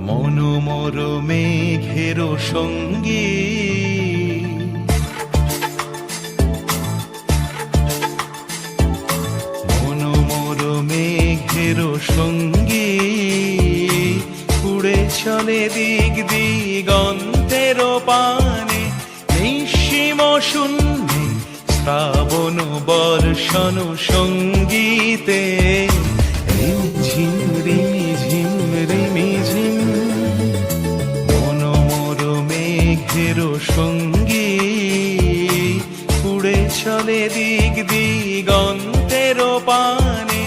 মনোমর মেঘের সঙ্গী মনোমর মেঘের সঙ্গী উড়ে চলে দিক দিগন্তের পানে নিঃসীম শূন্যে শ্রাবণ বর্ষণ সঙ্গীতে রিমঝিম রিমিঝিম রিমিঝিম মনোমর মেঘের সঙ্গী উড়ে চলে দিক দিগন্তের পানে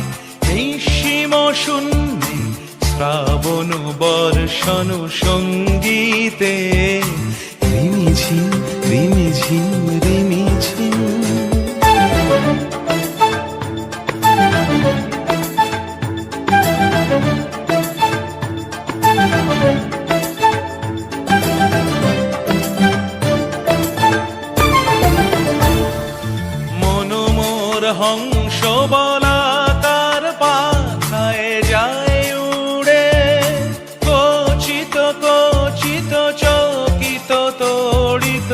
নিঃসীম শূন্যে শ্রাবণ বর্ষণ সঙ্গীতে রিমিঝিম রিমিঝিম রিমিঝিম মনোমর হংস বলাকার পাখায় যায় উড়ে কচিত কচিত চকিত তড়িত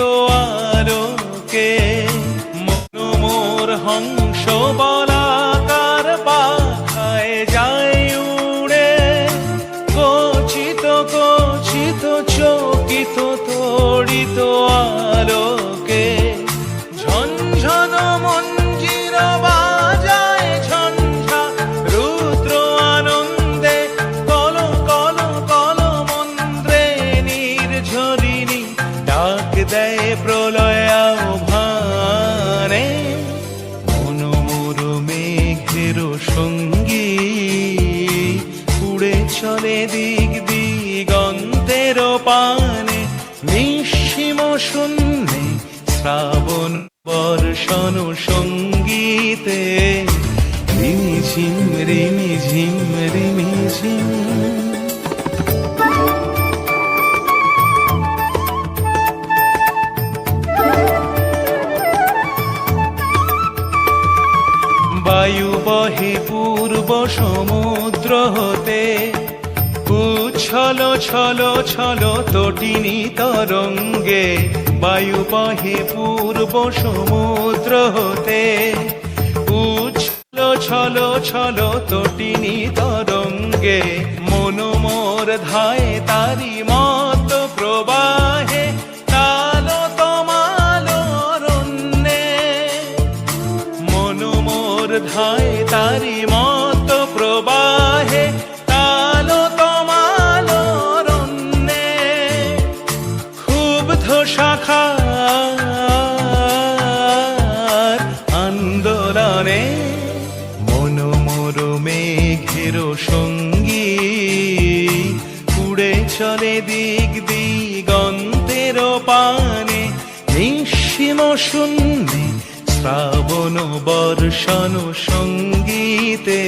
আলোকে মনোমর হংস বলাকার পাখায় যায় উড়ে কচিত কচিত চকিত তড়িত আলোকে ঝনঝন মঞ্জির বাজায় ঝঞ্ঝা রুদ্র আনন্দে কল কল কল মন্ত্রে নির্ঝরিণী ডাক দেয় প্রলয় আহ্বানে মনোমর মেঘের সঙ্গী উড়ে চলে দিক দিগন্তের পানে নিঃসীম শূন্যে শ্রাবণ বর্ষণ সঙ্গীতে রিমিঝিম রিমিঝিম রিমিঝিম বায়ু বহে পূর্ব সমুদ্র হতে উচ্ছল ছল ছল তটিনী তরঙ্গে বায়ু বহে পূর্ব সমুদ্র হতে উচ্ছল ছল ছল তটিনী তরঙ্গে মনোমর ধায় তারি মত প্রবাহে তাল তমাল অরণ্যে মনোমর ধায় তারি মত প্রবাহে তাল তমাল অরণ্যে ক্ষুব্ধ শাখার আন্দোলনে মনোমর মেঘের সঙ্গী উড়ে চলে দিক দিগন্তের পানে নিঃসীম শূন্যে শ্রাবণ বর্ষণ সঙ্গীতে